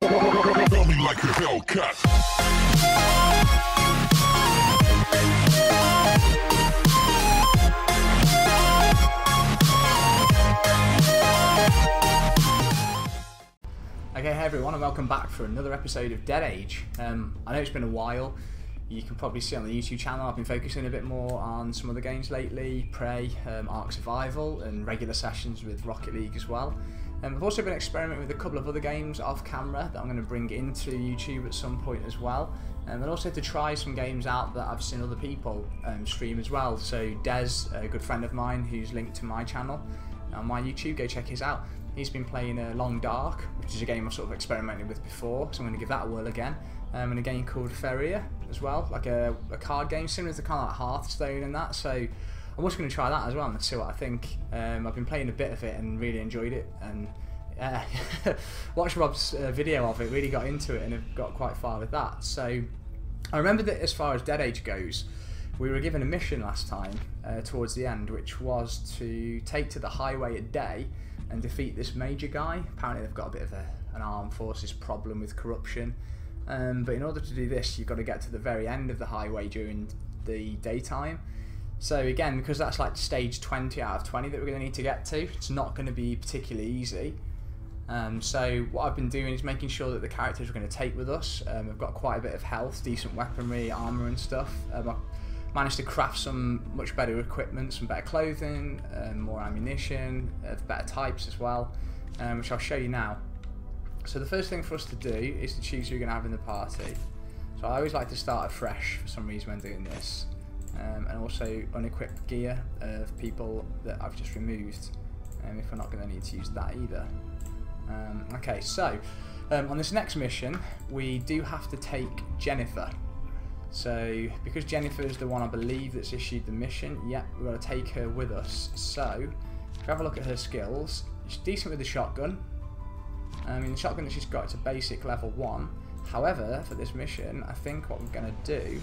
Tell me like a Hellcat. Okay, hey everyone, and welcome back for another episode of Dead Age. I know it's been a while. You can probably see on the YouTube channel I've been focusing a bit more on some other games lately, Prey, Ark Survival, and regular sessions with Rocket League as well. I've also been experimenting with a couple of other games off camera that I'm going to bring into YouTube at some point as well. And also to try some games out that I've seen other people stream as well. So Des, a good friend of mine who's linked to my channel on my YouTube, go check his out. He's been playing Long Dark, which is a game I've sort of experimented with before, so I'm going to give that a whirl again. And a game called Feria as well, like a card game similar to kind of like Hearthstone and that. So I'm also going to try that as well and see what I think. I've been playing a bit of it and really enjoyed it, and watched Rob's video of it, really got into it and have got quite far with that. So I remember that as far as Dead Age goes, we were given a mission last time towards the end, which was to take to the highway a day and defeat this major guy. Apparently they've got a bit of an armed forces problem with corruption. But in order to do this, you've got to get to the very end of the highway during the daytime. So again, because that's like stage 20 out of 20 that we're going to need to get to, it's not going to be particularly easy. So what I've been doing is making sure that the characters we're going to take with us, we've got quite a bit of health, decent weaponry, armour and stuff. I've managed to craft some much better equipment, some better clothing, more ammunition, better types as well, which I'll show you now. So the first thing for us to do is to choose who you're going to have in the party. So I always like to start afresh for some reason when doing this, and also unequip gear of people that I've just removed, if we're not going to need to use that either. Okay, so on this next mission we do have to take Jennifer. So because Jennifer is the one I believe that's issued the mission, yeah, we've got to take her with us. So if we have a look at her skills, she's decent with the shotgun. The shotgun that she's got is a basic level 1. However, for this mission, I think what we're going to do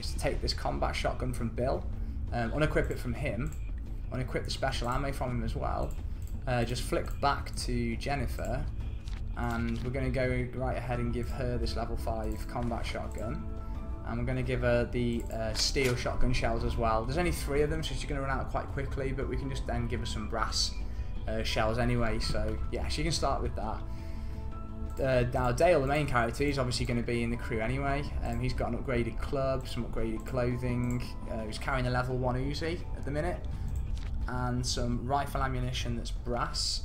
is to take this combat shotgun from Bill, unequip it from him, unequip the special ammo from him as well, just flick back to Jennifer, and we're going to go right ahead and give her this level 5 combat shotgun. And we're going to give her the steel shotgun shells as well. There's only 3 of them, so she's going to run out quite quickly, but we can just then give her some brass shells anyway. So yeah, she can start with that. Now Dale, the main character, is obviously going to be in the crew anyway. He's got an upgraded club, some upgraded clothing. He's carrying a level 1 Uzi at the minute, and some rifle ammunition that's brass.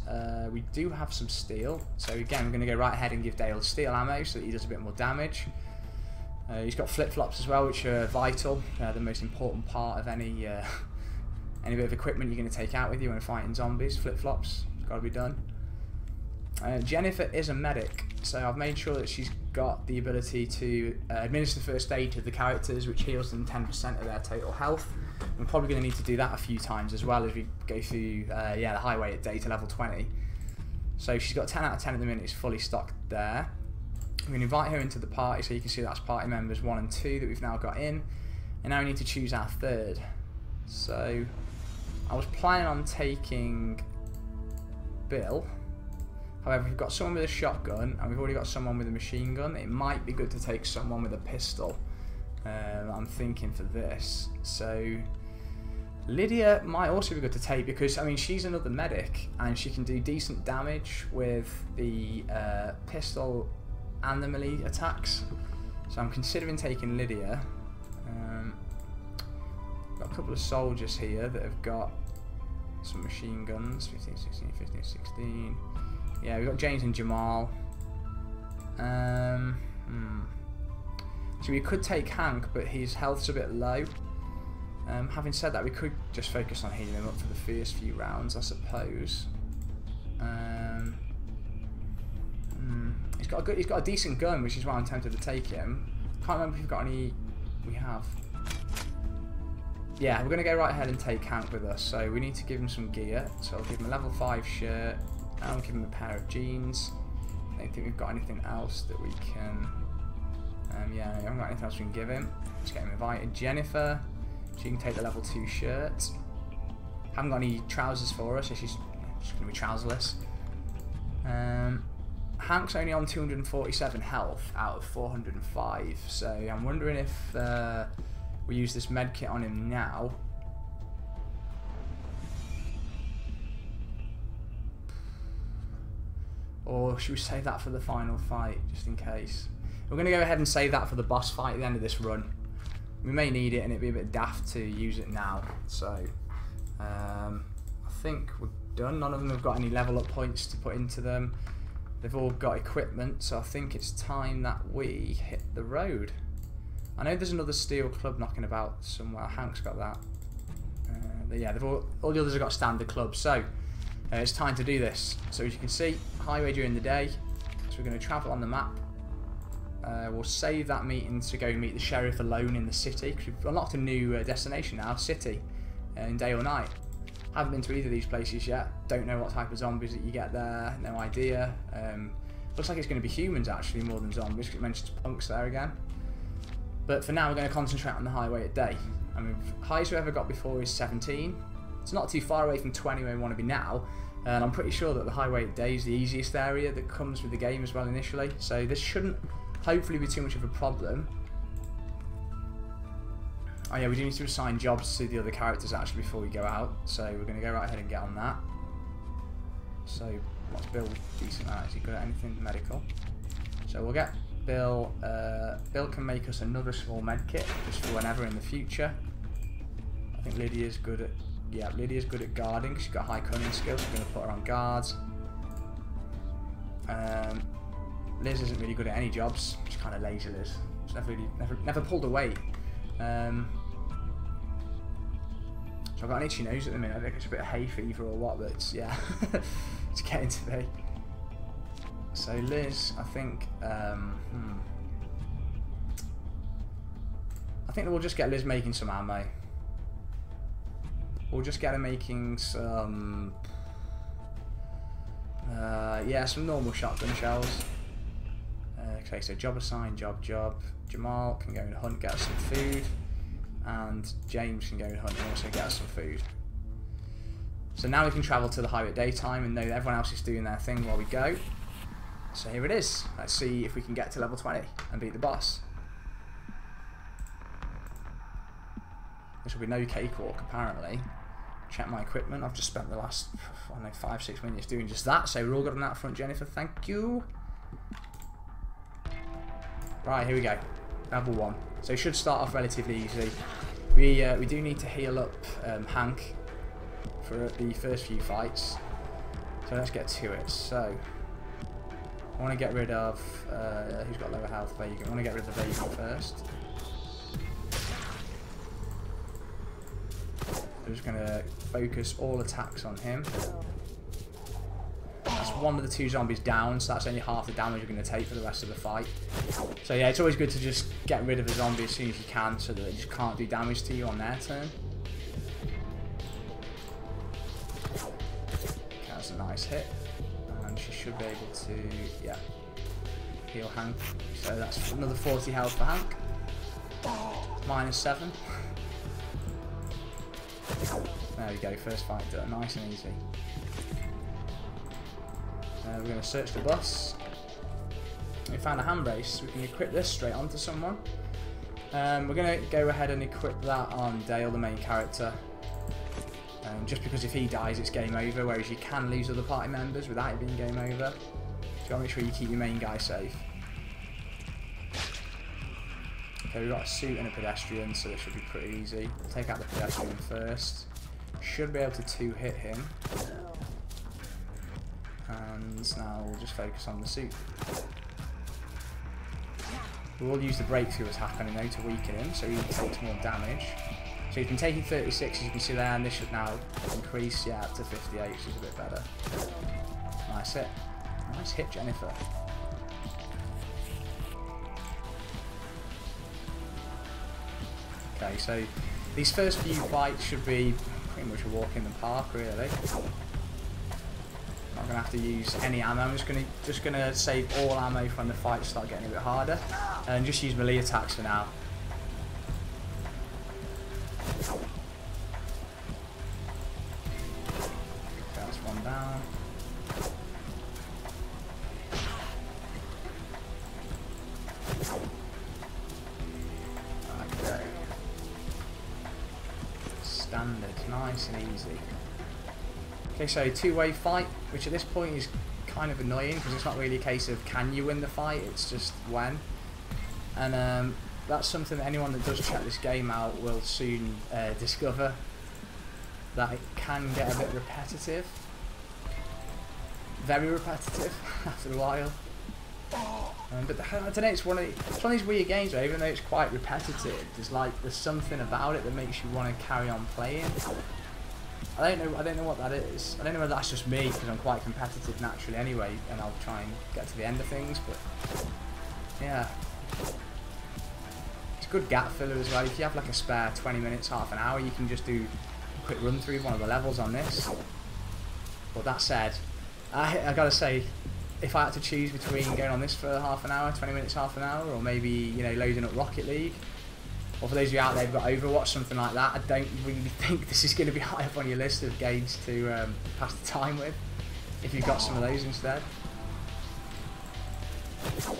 We do have some steel, so again we're going to go right ahead and give Dale steel ammo so that he does a bit more damage. He's got flip-flops as well, which are vital, the most important part of any bit of equipment you're going to take out with you when fighting zombies. Flip-flops, it's got to be done. Jennifer is a medic, so I've made sure that she's got the ability to administer first aid to the characters, which heals them 10% of their total health. We're probably going to need to do that a few times as well as we go through the highway at day to level 20. So she's got 10 out of 10 at the minute, it's fully stocked there. I'm going to invite her into the party, so you can see that's party members 1 and 2 that we've now got in. And now we need to choose our 3rd. So I was planning on taking Bill. However, we've got someone with a shotgun and we've already got someone with a machine gun. It might be good to take someone with a pistol. I'm thinking for this. So Lydia might also be good to take because, I mean, she's another medic and she can do decent damage with the pistol and the melee attacks. So I'm considering taking Lydia. Got a couple of soldiers here that have got some machine guns. 15, 16, 15, 16. Yeah, we've got James and Jamal. So we could take Hank, but his health's a bit low. Having said that, we could just focus on healing him up for the first few rounds, I suppose. He's got a decent gun, which is why I'm tempted to take him. Can't remember if we've got any. We have. Yeah, we're going to go right ahead and take Hank with us. So we need to give him some gear. So I'll give him a level 5 shirt. I'll give him a pair of jeans. I don't think we've got anything else that we can. Yeah, I haven't got anything else we can give him. Let's get him invited. Jennifer, she can take the level 2 shirt. Haven't got any trousers for her, so she's going to be trouserless. Hank's only on 247 health out of 405, so I'm wondering if we use this medkit on him now. Or should we save that for the final fight, just in case? We're going to go ahead and save that for the boss fight at the end of this run. We may need it, and it'd be a bit daft to use it now. So, I think we're done. None of them have got any level up points to put into them. They've all got equipment, so I think it's time that we hit the road. I know there's another steel club knocking about somewhere. Hank's got that. But yeah, all the others have got standard clubs. So, it's time to do this. So as you can see, highway during the day. So we're going to travel on the map. We'll save that meeting to go meet the sheriff alone in the city, because we've unlocked a new destination now, city, in day or night. Haven't been to either of these places yet. Don't know what type of zombies that you get there. No idea. Looks like it's going to be humans actually more than zombies, because it mentions punks there again. But for now we're going to concentrate on the highway at day. I mean, highest we've ever got before is 17. It's not too far away from 20 where we want to be now. And I'm pretty sure that the highway at day is the easiest area that comes with the game as well initially. So this shouldn't hopefully be too much of a problem. Oh yeah, we do need to assign jobs to the other characters actually before we go out. So we're going to go right ahead and get on that. So what's Bill decent at? Is he good at anything medical? So we'll get Bill. Bill can make us another small med kit just for whenever in the future. I think Lydia's good at... Yeah, Lydia's good at guarding. She's got high cunning skills. So we're going to put her on guards. Liz isn't really good at any jobs. She's kind of lazy, Liz. She's never pulled a weight. So I've got an itchy nose at the minute. I think it's a bit of hay fever or what, but it's, yeah, it's getting to be. So Liz, I think that we'll just get Liz making some ammo. We'll just get her making some, yeah, some normal shotgun shells. Okay, so job assigned, job. Jamal can go and hunt, get us some food. And James can go and hunt and also get us some food. So now we can travel to the highway at daytime and know that everyone else is doing their thing while we go. So here it is. Let's see if we can get to level 20 and beat the boss. This will be no cakewalk apparently. Check my equipment. I've just spent the last, I don't know, 5-6 minutes doing just that. So we're all good on that front, Jennifer. Thank you. Right, here we go. Level 1. So it should start off relatively easy. We do need to heal up Hank for the first few fights. So let's get to it. So I want to get rid of who's got lower health. Vagan. I want to get rid of the Vagan first. I'm just going to focus all attacks on him. That's one of the 2 zombies down, so that's only half the damage you're going to take for the rest of the fight. So yeah, it's always good to just get rid of a zombie as soon as you can so that they just can't do damage to you on their turn. Okay, that's a nice hit. And she should be able to, yeah, heal Hank. So that's another 40 health for Hank. -7. There we go, first fight done, nice and easy. We're going to search the bus. We found a hand brace. We can equip this straight onto someone. We're going to go ahead and equip that on Dale, the main character. Just because if he dies, it's game over, whereas you can lose other party members without it being game over. So you got to make sure you keep your main guy safe. Okay, we've got a suit and a pedestrian, so this should be pretty easy. We'll take out the pedestrian first. Should be able to 2-hit him. And now we'll just focus on the suit. We'll use the breakthrough attack on him though to weaken him, so he takes more damage. So he's been taking 36, as you can see there, and this should now increase, yeah, up to 58, which is a bit better. Nice hit. Nice hit, Jennifer. Okay, so these first few fights should be pretty much a walk in the park, really. Not going to have to use any ammo. I'm just gonna save all ammo from the fight to start getting a bit harder, and just use melee attacks for now. Okay, that's one down. Nice and easy. Okay, so two-way fight, which at this point is kind of annoying because it's not really a case of can you win the fight, it's just when. And that's something that anyone that does check this game out will soon discover, that it can get a bit repetitive. Very repetitive after a while. But I don't know, it's one of these weird games where even though it's quite repetitive, there's something about it that makes you want to carry on playing. I don't know what that is. I don't know whether that's just me because I'm quite competitive naturally anyway, and I'll try and get to the end of things. But yeah, it's a good gap filler as well. If you have like a spare 20 minutes, half an hour, you can just do a quick run through one of the levels on this. But that said, I gotta say, if I had to choose between going on this for half an hour, 20 minutes, half an hour, or maybe, you know, loading up Rocket League, or for those of you out there who've got Overwatch, something like that, I don't really think this is going to be high up on your list of games to pass the time with, if you've got some of those instead. So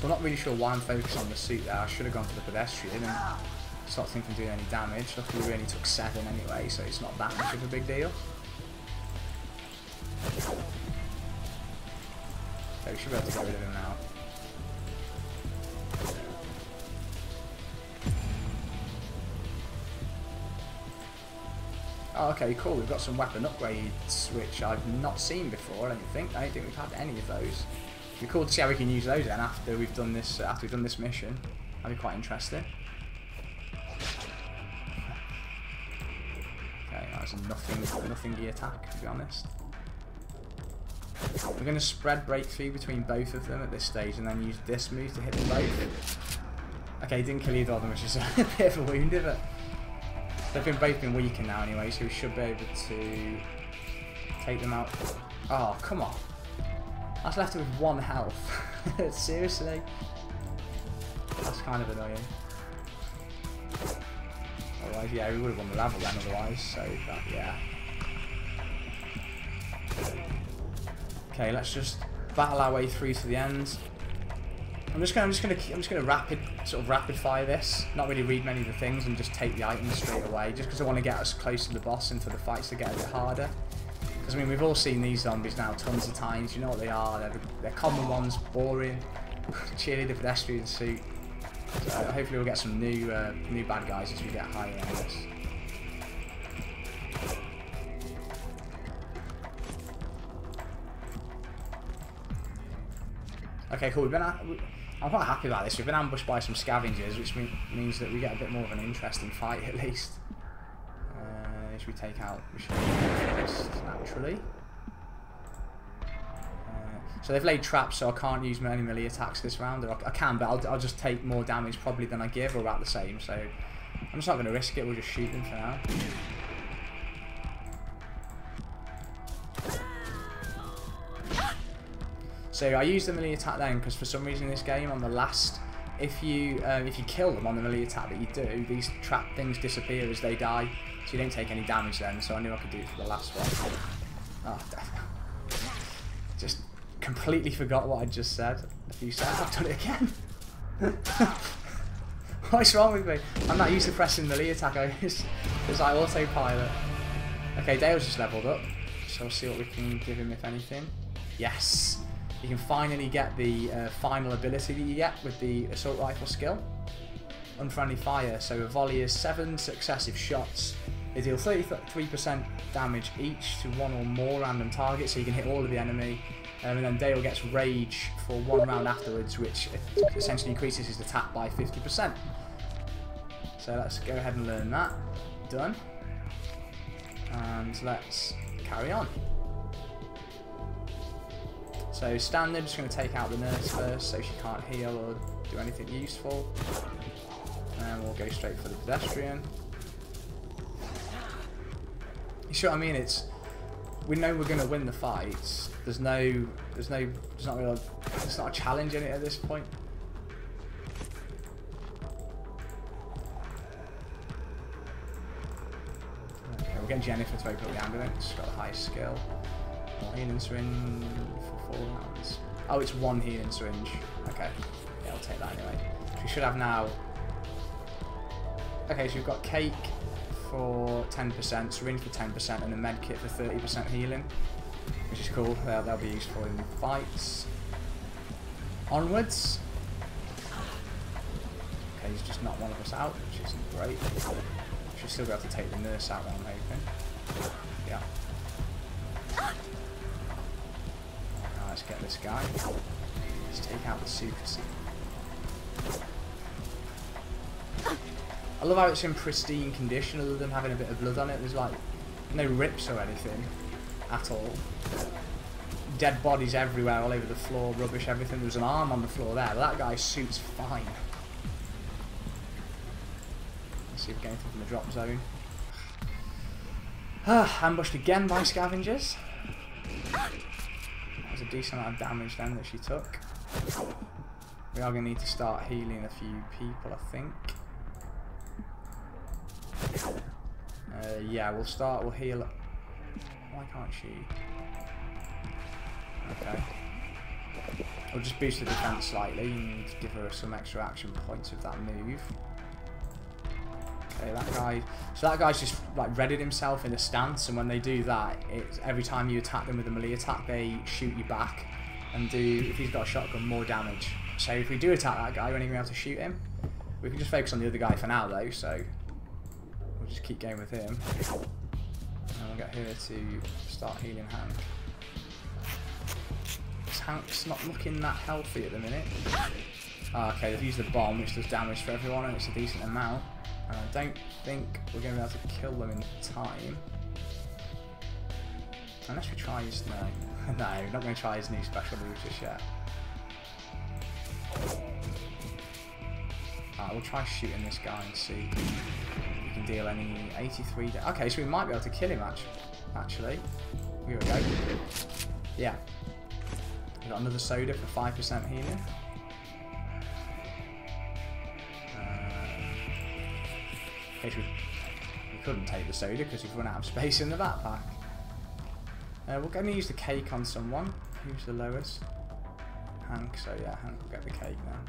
I'm not really sure why I'm focused on the suit there. I should have gone for the pedestrian and start thinking of doing any damage. Luckily we only took 7 anyway, so it's not that much of a big deal. So we should be able to get rid of him now. Oh, okay, cool. We've got some weapon upgrades, which I've not seen before. I don't think we've had any of those. It'd be cool to see how we can use those then after we've done this. Mission, that'd be quite interesting. Okay, that's a nothing attack, to be honest. We're going to spread breakthrough between both of them at this stage, and then use this move to hit them both. Okay, didn't kill either of them, which is a bit of a wound, but they've both been weakened now anyway, so we should be able to take them out. Oh, come on. That's left with 1 health. Seriously? That's kind of annoying. Otherwise, yeah, we would have won the level then otherwise, so that, yeah. Okay, let's just battle our way through to the end. I'm just gonna rapid fire this. Not really read many of the things and just take the items straight away. Just because I want to get us close to the boss and for the fights to get a bit harder. Because I mean, we've all seen these zombies now tons of times. You know what they are. They're common ones, boring. Cheerleader pedestrian suit. So hopefully we'll get some new bad guys as we get higher on this. Okay, cool. I'm quite happy about this. We've been ambushed by some scavengers, which means that we get a bit more of an interesting fight at least. Should we take out? We should first, naturally. So they've laid traps, so I can't use any melee attacks this round. Or I can, but I'll just take more damage probably than I give, or about the same. So I'm just not going to risk it. We'll just shoot them for now. So I use the melee attack then because for some reason in this game on the last, if you kill them on the melee attack that you do, these trap things disappear as they die, so you don't take any damage then. So I knew I could do it for the last one. Oh, just completely forgot what I just said a few seconds. I've done it again. What's wrong with me? I'm not used to pressing melee attack. It's like autopilot. Okay, Dale's just leveled up, so we'll see what we can give him if anything. Yes. You can finally get the final ability that you get with the assault rifle skill. Unfriendly fire, so a volley is 7 successive shots. They deal 33% damage each to 1 or more random targets, so you can hit all of the enemy. And then Dale gets rage for 1 round afterwards, which essentially increases his attack by 50%. So let's go ahead and learn that. Done. And let's carry on. So standard, just going to take out the nurse first so she can't heal or do anything useful. And we'll go straight for the pedestrian. You see what I mean? We know we're going to win the fights. There's not a challenge in it at this point. Okay, we're getting Jennifer to open up the ambulance. She's got the highest skill. Healing syringe for 4 rounds. Oh, it's 1 healing syringe. Okay, yeah, I'll take that anyway. We should have now Okay, so we've got cake for 10%, syringe for 10%, and a med kit for 30% healing, which is cool. They'll be useful in fights. Onwards. Okay, he's just knocked one of us out, which isn't great. Should still be able to take the nurse out, I'm hoping. Yeah. Now let's get this guy. Let's take out the suits. I love how it's in pristine condition other than having a bit of blood on it. There's like no rips or anything at all. Dead bodies everywhere, all over the floor, rubbish, everything. There was an arm on the floor there, but that guy's suit's fine. Let's see if we get anything from the drop zone. Ambushed again by scavengers. That was a decent amount of damage then that she took. We are going to need to start healing a few people, I think. Yeah, we'll heal. Why can't she? Okay. We'll just boost the defense slightly and give her some extra action points with that move. Okay, that guy. So that guy's just like readied himself in a stance, and when they do that, it's every time you attack them with a melee attack, they shoot you back and do, if he's got a shotgun, more damage. So if we do attack that guy, we're only going to be able to shoot him. We can just focus on the other guy for now, though. So we'll just keep going with him, and we'll get her to start healing Hank. Hank's not looking that healthy at the minute. Okay, they've used the bomb, which does damage for everyone, and it's a decent amount. And I don't think we're going to be able to kill them in time. Unless we try his... No. No, we're not going to try his new special move just yet. We'll try shooting this guy and see if we can deal any 83 damage. Okay, so we might be able to kill him, actually. Here we go. Yeah. We've got another soda for 5% healing. In case we couldn't take the soda because we've run out of space in the backpack. We're going to use the cake on someone. Who's the lowest? Hank, so yeah, Hank will get the cake now.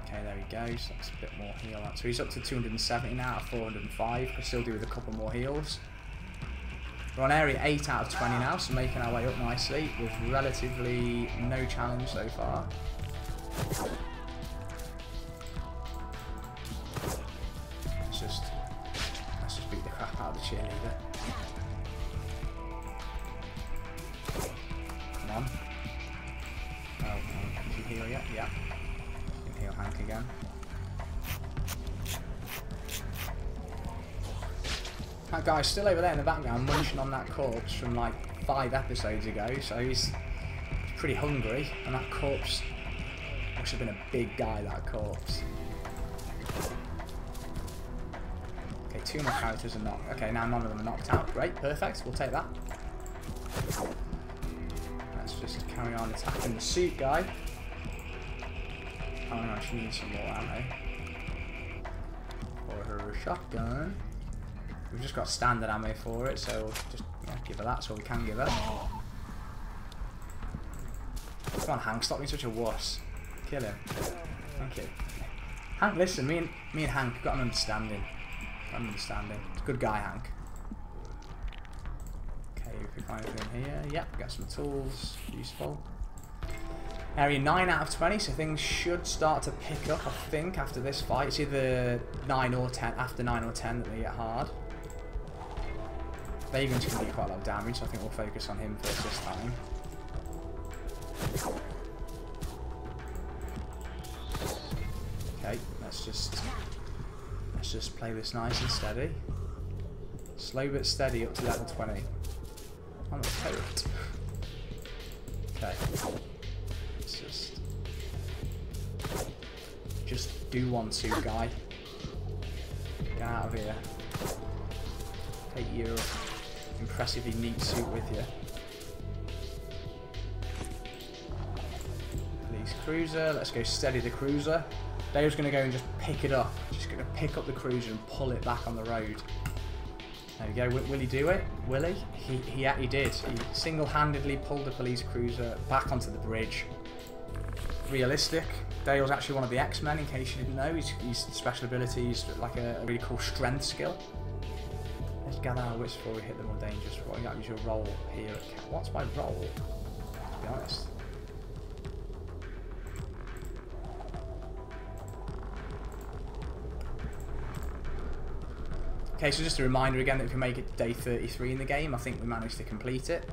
Okay, there he goes. That's a bit more heal. So he's up to 270 now out of 405. Could still do with a couple more heals. We're on area 8 out of 20 now, so making our way up nicely with relatively no challenge so far. Let's just beat the crap out of the cheerleader. Come on. Oh, did you heal yet? Yeah. You can heal Hank again. That guy's still over there in the background munching on that corpse from like 5 episodes ago, so he's pretty hungry, and that corpse must have been a big guy, that corpse. Okay, 2 more characters are knocked. Okay, now none of them are knocked out. Great, perfect, we'll take that. Let's just carry on attacking the suit guy. Oh no, she needs some more ammo. For her shotgun. We've just got standard ammo for it, so we'll just give her that. That's all we can give her. Come on, Hank, stop being such a wuss. Kill him. Thank you. Hank, listen, me and Hank have got an understanding. It's a good guy, Hank. Okay, if we find anything here, yep, got some tools, useful. Area 9 out of 20, so things should start to pick up, I think, after this fight. It's either 9 or 10, after 9 or 10 that they get hard. Vagrant's going to do quite a lot of damage, so I think we'll focus on him first this time. Okay, let's just play this nice and steady. Slow but steady up to level 20. On the turret. Okay. Let's just do 1-2, guy. Get out of here. Take your impressively neat suit with you. Police cruiser. Let's go steady the cruiser. Dave's going to go and just pick it up. Just going to pick up the cruiser and pull it back on the road. There we go. Will he do it? Will he? He did. He single-handedly pulled the police cruiser back onto the bridge. Realistic. Dale's actually one of the X-Men, in case you didn't know. His special ability is like a really cool strength skill. Let's gather our wits before we hit the more dangerous. What exactly is your role here at Cat? What's my role? To be honest. Okay, so just a reminder again that if we make it day 33 in the game, I think we managed to complete it.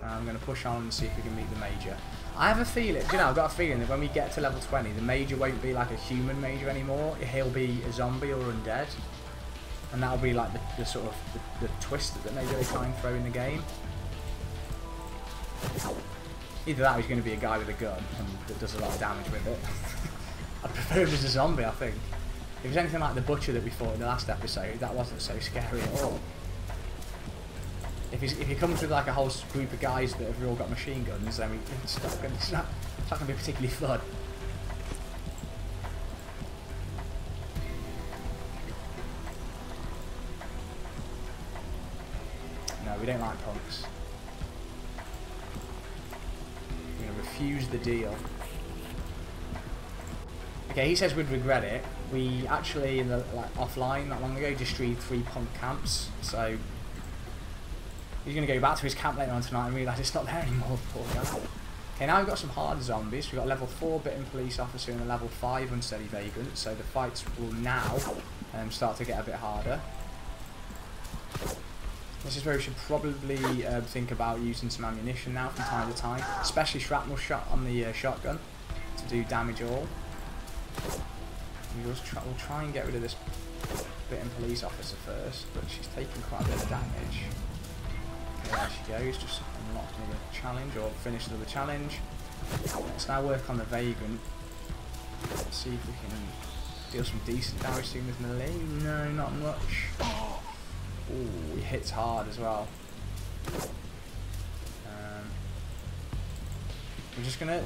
I'm going to push on and see if we can meet the Major. I have a feeling, I've got a feeling that when we get to level 20, the Major won't be like a human Major anymore. He'll be a zombie or undead. And that'll be like the sort of the twist that maybe they try and throw in the game. Either that or he's going to be a guy with a gun and that does a lot of damage with it. I'd prefer him as a zombie, I think. If it's anything like the Butcher that we fought in the last episode, that wasn't so scary at all. If he comes with like a whole group of guys that have all got machine guns, then it's not going to be particularly fun. No, we don't like punks. We're going to refuse the deal. Okay, he says we'd regret it. We actually, in the offline not long ago, destroyed 3 punk camps, so he's going to go back to his camp later on tonight and realise it's not there anymore, poor guy. Okay, now we've got some hard zombies. We've got a level 4 bitten police officer and a level 5 unsteady vagrant, so the fights will now start to get a bit harder. This is where we should probably think about using some ammunition now from time to time, especially shrapnel shot on the shotgun to do damage all. We'll try and get rid of this bitten police officer first, but she's taking quite a bit of damage. Okay, there she goes, just unlocked another challenge, or finished another challenge. Let's now work on the vagrant. Let's see if we can deal some decent damage to him with melee. No, not much. Ooh, he hits hard as well. We're just gonna...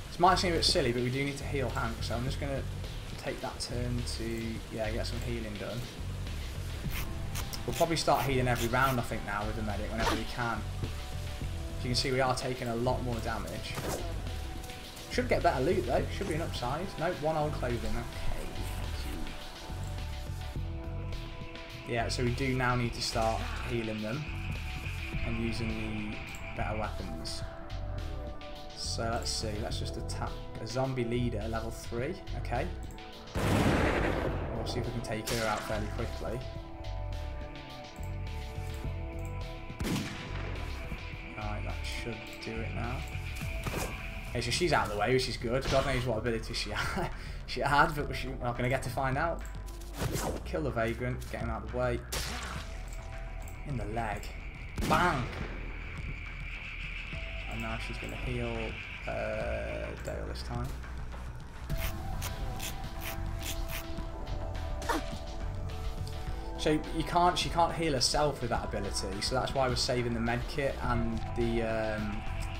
This might seem a bit silly, but we do need to heal Hank, so I'm just gonna take that turn to, get some healing done. We'll probably start healing every round, I think, now with the medic, whenever we can. As you can see, we are taking a lot more damage. Should get better loot, though. Should be an upside. Nope, 1 old clothing. Okay, thank you. Yeah, so we do now need to start healing them and using the better weapons. So let's see, let's just attack a zombie leader, level 3. Okay. We'll see if we can take her out fairly quickly. Right, that should do it now. Okay, so she's out of the way, which is good. God knows what ability she had, but we're not going to get to find out. Kill the vagrant, get him out of the way. In the leg. Bang! And now she's going to heal Dale this time. So she can't heal herself with that ability, so that's why we're saving the med kit and the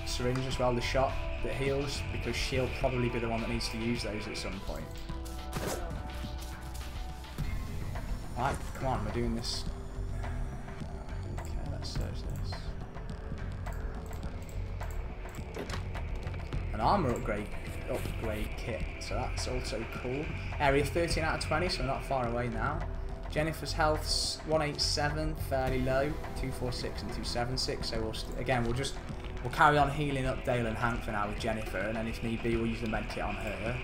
syringe as well, the shot that heals, because she'll probably be the one that needs to use those at some point. Right, come on, we're doing this. Okay, let's search this. An armor upgrade kit, so that's also cool. Area 13 out of 20, so we're not far away now. Jennifer's health's 187, fairly low, 246 and 276. So we'll carry on healing up Dale and Hank for now with Jennifer, and then if need be, we'll use the med kit on her.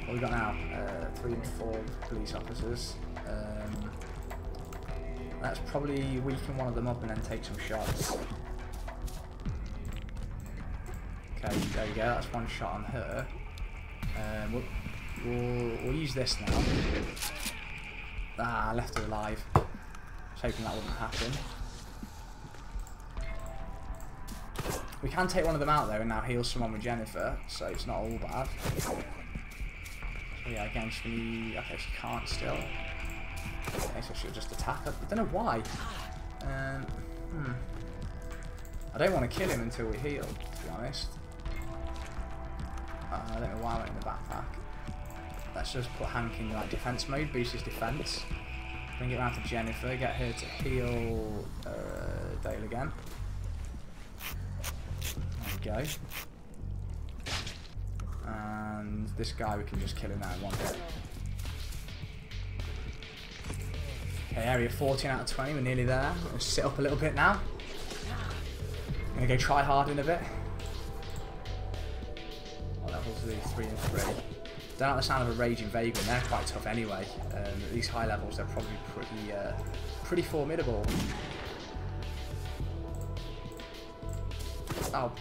What we got now? 3 and 4 police officers. Let's probably weaken one of them up and then take some shots. Okay, there you go. That's 1 shot on her. We'll use this now. Ah, I left her alive. I was hoping that wouldn't happen. We can take one of them out though and now heal someone with Jennifer, so it's not all bad. So yeah, again, okay, she can't still. Okay, so she'll just attack her. I don't know why. I don't want to kill him until we heal, to be honest. I don't know why I went in the backpack. Let's just put Hank in like defense mode, boost his defense. Bring it around to Jennifer, get her to heal Dale again. go. And this guy we can just kill him now in one hit. Okay, area 14 out of 20, we're nearly there. I'm going to sit up a little bit now. I'm going to go try hard in a bit. What levels are these? 3 and 3. Don't like the sound of a Raging Vagrant, they're quite tough anyway. At these high levels they're probably pretty formidable. Oh,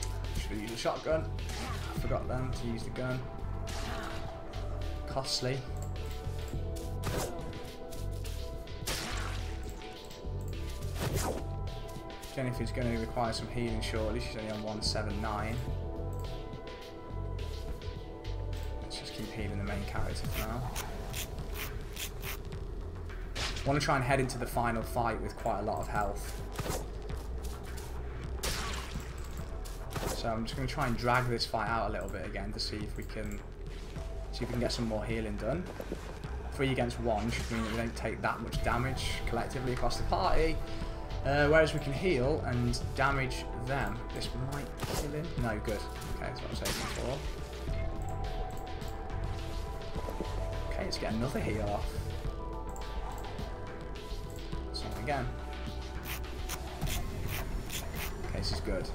should have used a shotgun. I forgot then to use the gun. Costly. Jennifer's going to require some healing shortly, she's only on 179. Let's just keep healing the main character for now. I want to try and head into the final fight with quite a lot of health. So I'm just going to try and drag this fight out a little bit again to see if we can get some more healing done. 3 against 1 should mean that we don't take that much damage collectively across the party. Whereas we can heal and damage them. This might kill him. No, good. Okay, that's what I was aiming for. Okay, let's get another heal off. Something again. Okay, this is good.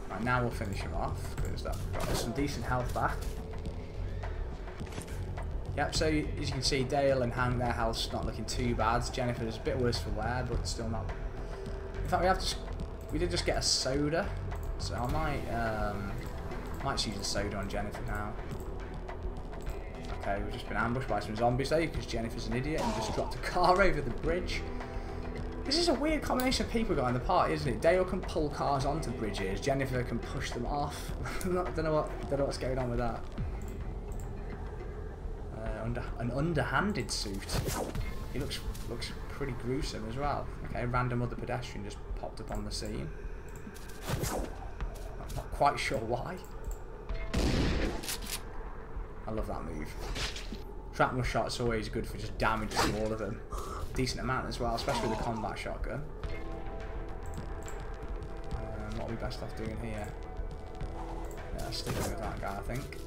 Right, now we'll finish him off because that got us some decent health back. Yep, so as you can see, Dale and Hank, their health's not looking too bad. Jennifer's a bit worse for wear, but still not. In fact, we did just get a soda, so I might just use a soda on Jennifer now. Okay, we've just been ambushed by some zombies though, because Jennifer's an idiot and just dropped a car over the bridge. This is a weird combination of people got in the party, isn't it? Dale can pull cars onto bridges, Jennifer can push them off. I don't know what's going on with that. An underhanded suit. He looks pretty gruesome as well. Okay, random other pedestrian just popped up on the scene. I'm not quite sure why. I love that move. Shrapnel shot's always good for just damaging all of them. Decent amount as well, especially with the combat shotgun. What are we best off doing here? Yeah, sticking with that guy, I think.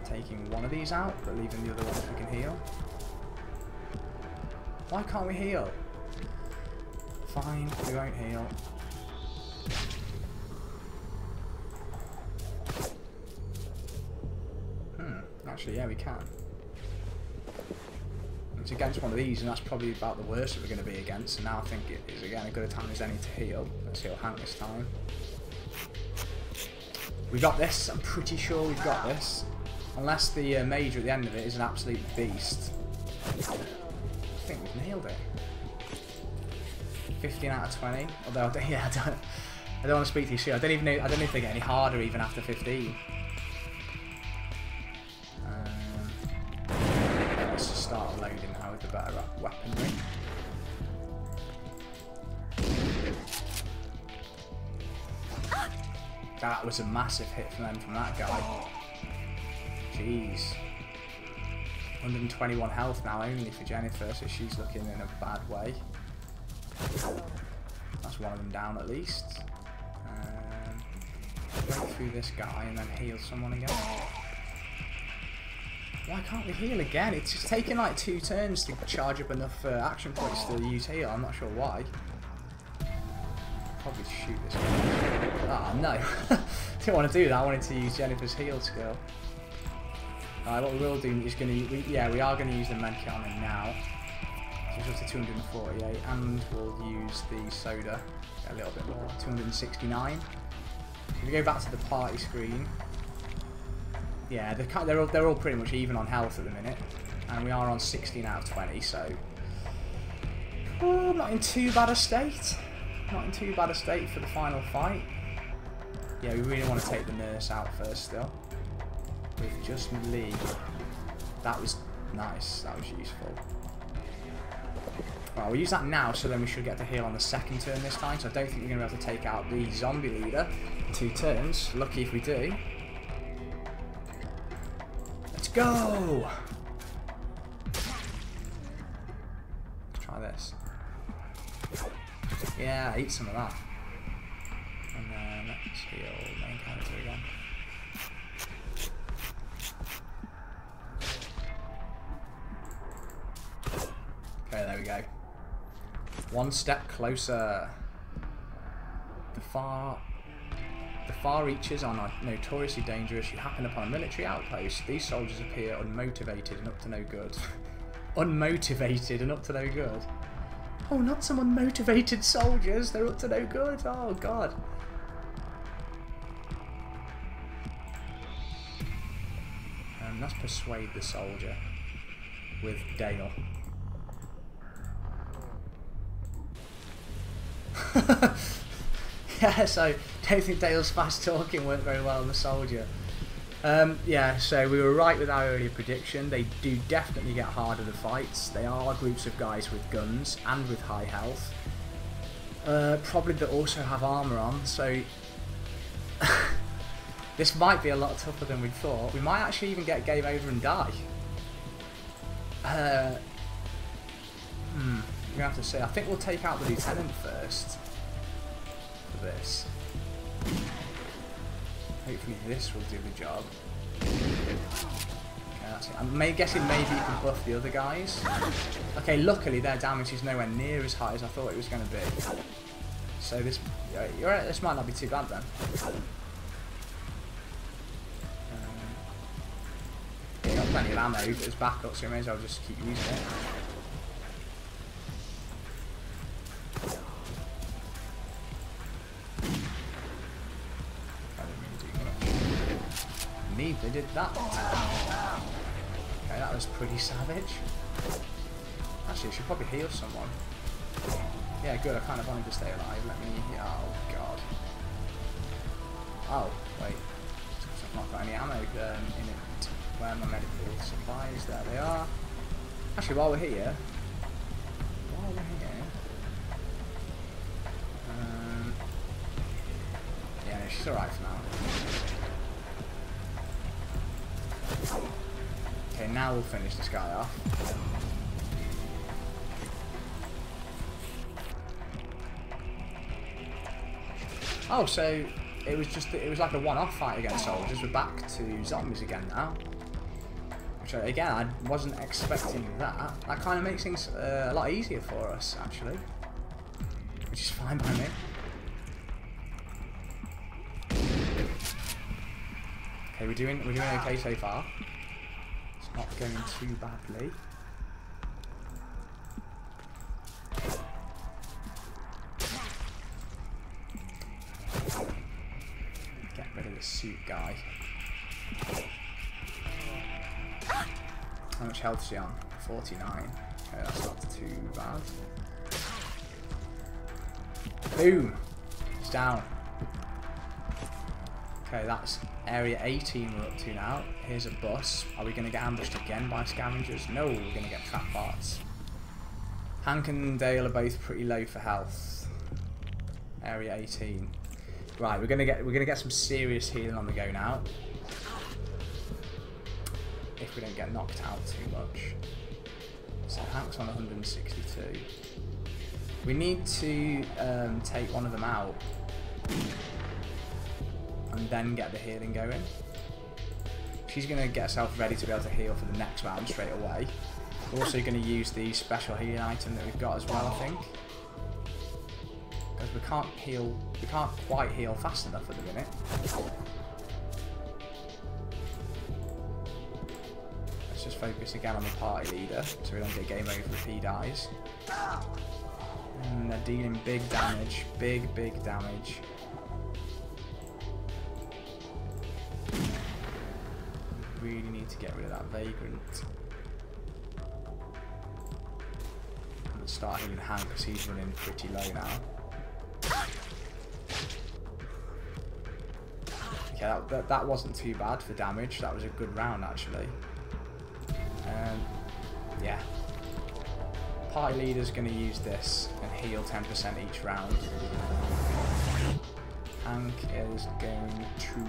Taking one of these out, but leaving the other one if we can heal. Why can't we heal? Fine, we won't heal. Actually, yeah, we can. It's against one of these, and that's probably about the worst that we're going to be against. And now I think it is again a good time as any to heal. Let's heal Hank this time. We got this. I'm pretty sure we've got this. Unless the major at the end of it is an absolute beast. I think we've nailed it. 15 out of 20. Although, yeah, I don't want to speak to you soon. I don't know if they get any harder even after 15. Let's just start loading now with the better weaponry. That was a massive hit from them from that guy. Jeez. 121 health now only for Jennifer, so she's looking in a bad way. That's one of them down at least. Break through this guy and then heal someone again. Why can't we heal again? It's just taking like 2 turns to charge up enough action points to use heal. I'm not sure why. Probably shoot this guy. Ah, no. Didn't want to do that. I wanted to use Jennifer's heal skill. Alright, what we will do is we are going to use the medkit on him now. So it's up to 248, and we'll use the soda a little bit more, 269. If we go back to the party screen, yeah, they're all pretty much even on health at the minute, and we are on 16 out of 20, so not in too bad a state. Not in too bad a state for the final fight. Yeah, we really want to take the nurse out first still. With just Lee. That was nice, that was useful. Right, we'll use that now, so then we should get to heal on the second turn this time, so I don't think we're going to be able to take out the zombie leader in 2 turns. Lucky if we do. Let's go! Let's try this. Yeah, eat some of that. And then Let's heal main character again. Okay, there we go. One step closer. The far reaches are notoriously dangerous. You happen upon a military outpost. These soldiers appear unmotivated and up to no good. Unmotivated and up to no good. Oh, not some unmotivated soldiers. They're up to no good. Oh, God. Let's persuade the soldier with Dale. Yeah, so don't think Dale's fast talking worked very well on the soldier. Yeah, so we were right with our earlier prediction. They do definitely get harder, the fights. They are groups of guys with guns and with high health. Probably that also have armour on, so this might be a lot tougher than we thought. We might actually even get game over and die. We're going to have to see. I think we'll take out the lieutenant first for this. Hopefully this will do the job. Okay, that's it. I'm guessing maybe you can buff the other guys. Okay, luckily their damage is nowhere near as high as I thought it was going to be. So this, you're right, this might not be too bad then. You've got plenty of ammo as backup, so you may as well just keep using it. They did that. Okay, that was pretty savage. Actually, I should probably heal someone. Yeah, good. I kind of wanted to stay alive. Let me. Oh God. Oh wait. I've not got any ammo in it. Where are my medical supplies? There they are. Actually, while we're here. Yeah, no, she's alright for now. Okay, now we'll finish this guy off. Oh, so it was like a one-off fight against soldiers. We're back to zombies again now. Which again, I wasn't expecting that. That kind of makes things a lot easier for us, actually. Which is fine by me. Okay, we're doing okay so far. It's not going too badly. Get rid of the suit guy. How much health is he on? 49. Okay, that's not too bad. Boom! It's down. Okay, that's area 18 we're up to now. Here's a bus. Are we going to get ambushed again by scavengers? No, we're going to get trap parts. Hank and Dale are both pretty low for health. Area 18. Right, we're gonna get some serious healing on the go now. If we don't get knocked out too much. So Hank's on 162. We need to take one of them out and then get the healing going. She's going to get herself ready to be able to heal for the next round straight away. We're also going to use the special healing item that we've got as well, I think. Because we can't quite heal fast enough at the minute. Let's just focus again on the party leader, so we don't get game over if he dies. And they're dealing big damage, big damage. Really need to get rid of that vagrant. And start healing Hank because he's running pretty low now. Okay, that wasn't too bad for damage. That was a good round actually. Yeah. Party leader's going to use this and heal 10% each round. Hank is going to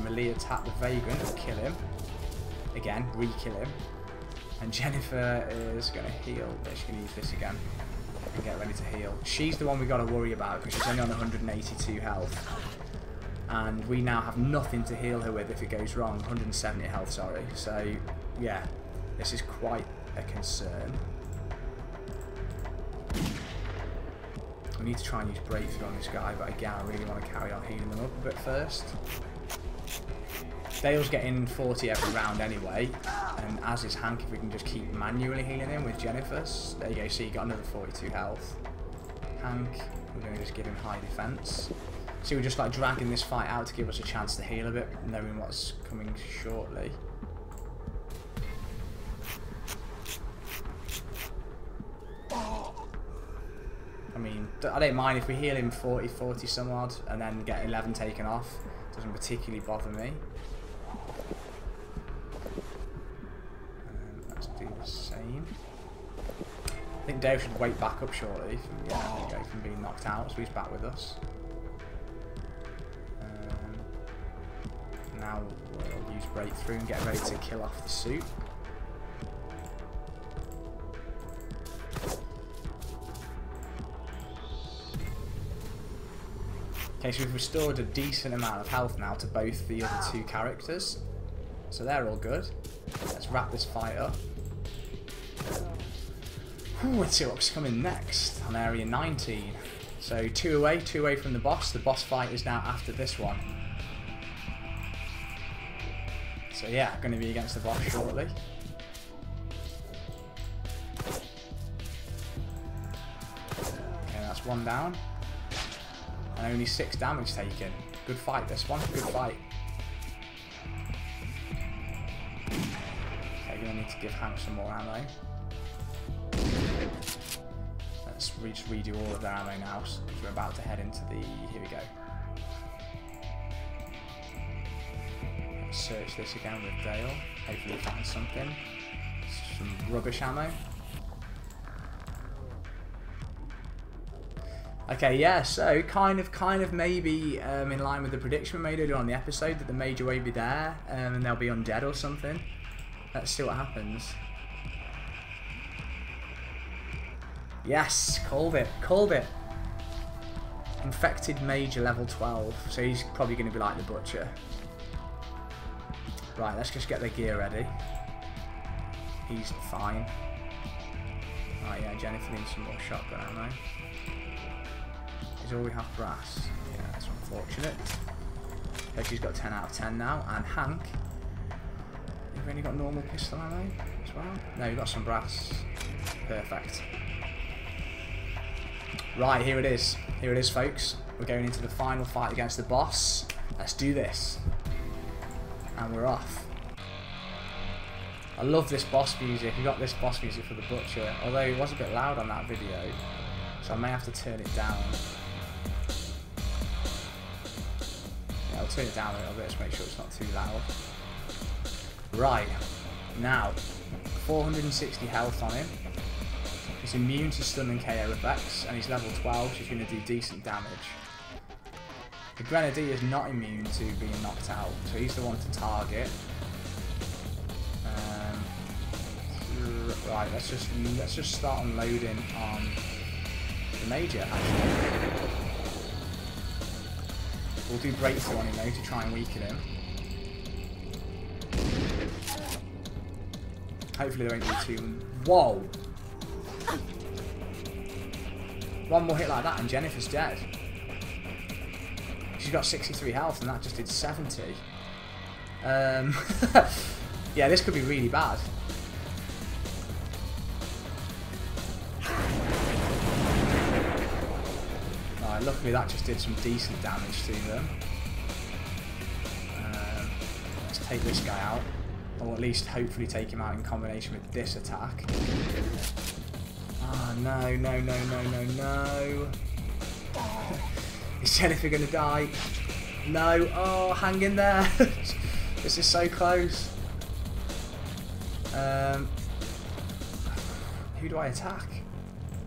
melee attack the vagrant and kill him. Again, re-kill him. And Jennifer is going to heal, but she's going to use this again and get ready to heal. She's the one we got to worry about because she's only on 182 health. and we now have nothing to heal her with if it goes wrong. 170 health, sorry. So yeah, this is quite a concern. We need to try and use breakthrough on this guy, but again I really want to carry on healing them up a bit first. Dale's getting 40 every round anyway, and as is Hank if we can just keep manually healing him with Jennifer's. There you go, see you got another 42 health. Hank, we're going to just give him high defense. See, we're just like dragging this fight out to give us a chance to heal a bit, knowing what's coming shortly. I mean, I don't mind if we heal him 40 some odd and then get 11 taken off. Doesn't particularly bother me. Let's do the same. I think Dale should wake back up shortly from being knocked out, so he's back with us. Now we'll use breakthrough and get ready to kill off the suit. Okay, so we've restored a decent amount of health now to both the other two characters. So they're all good. Let's wrap this fight up. Ooh, let's see what's coming next on Area 19. So two away from the boss. The boss fight is now after this one. So yeah, going to be against the boss shortly. Okay, that's one down. And only 6 damage taken. Good fight this one, good fight. Okay, going to need to give Hank some more ammo. Let's just redo all of their ammo now, so we're about to head into the... here we go. Let's search this again with Dale. Hopefully we find something. Some rubbish ammo. Okay, yeah, so kind of maybe in line with the prediction we made earlier on the episode that the Major won't be there and they'll be undead or something. Let's see what happens. Yes, called it. Infected Major level 12, so he's probably going to be like the Butcher. Right, let's just get the gear ready. He's fine. Right, yeah, Jennifer needs some more shotgun ammo. Is all we have brass? Yeah, that's unfortunate. Okay, she's got 10 out of 10 now. And Hank, you've only got normal pistol ammo as well? No, you've got some brass. Perfect. Right, here it is. Here it is, folks. We're going into the final fight against the boss. Let's do this. And we're off. I love this boss music. We got this boss music for the Butcher, although it was a bit loud on that video, so I may have to turn it down. Yeah, I'll turn it down a little bit to make sure it's not too loud. Right, now 460 health on him. He's immune to stun and KO effects, and he's level 12, so he's going to do decent damage. The Grenadier is not immune to being knocked out, so he's the one to target. Right, let's just start unloading on the Major. Actually, we'll do breakthrough on him though to try and weaken him. Hopefully they won't do too. Whoa! One more hit like that and Jennifer's dead. She's got 63 health and that just did 70. Yeah, this could be really bad. Right, luckily that just did some decent damage to them. Let's take this guy out, or at least hopefully take him out in combination with this attack. Oh no, no, no, no, no, no. Is Jennifer going to die? No. Oh, hang in there. This is so close. Who do I attack?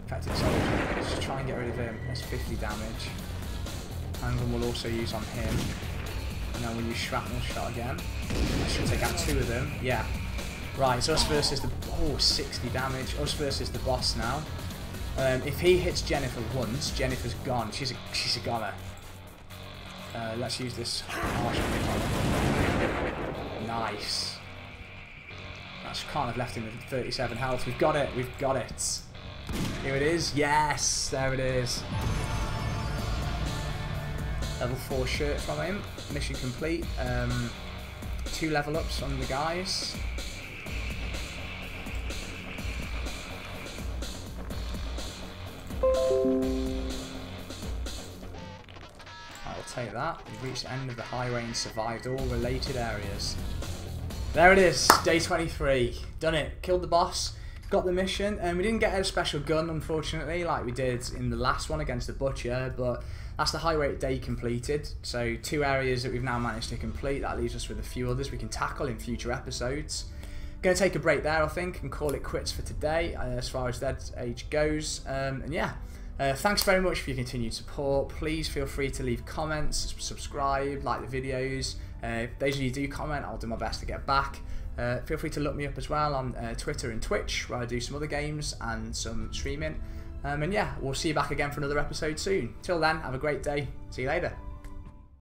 Infected Soldier. Let's just try and get rid of him. That's 50 damage. Handgun will also use on him. And then we'll use Shrapnel Shot again. I should take out 2 of them. Yeah. Right, so us versus the... Oh, 60 damage. Us versus the boss now. If he hits Jennifer once, Jennifer's gone. She's a goner. Let's use this harsh. Nice. That's kind of left him with 37 health. We've got it. We've got it. Here it is. Yes, there it is. Level 4 shirt from him. Mission complete. 2 level ups on the guys. I'll take that. We've reached the end of the highway and survived all related areas. There it is, day 23. Done it. Killed the boss. Got the mission. And we didn't get a special gun, unfortunately, like we did in the last one against the Butcher. But that's the high rate day completed. So 2 areas that we've now managed to complete. That leaves us with a few others we can tackle in future episodes. Going to take a break there, I think, and call it quits for today as far as Dead Age goes. And yeah. Thanks very much for your continued support. Please feel free to leave comments, subscribe, like the videos. Those of you who do comment, I'll do my best to get back. Feel free to look me up as well on Twitter and Twitch, where I do some other games and some streaming. And yeah, we'll see you back again for another episode soon. Till then, have a great day. See you later.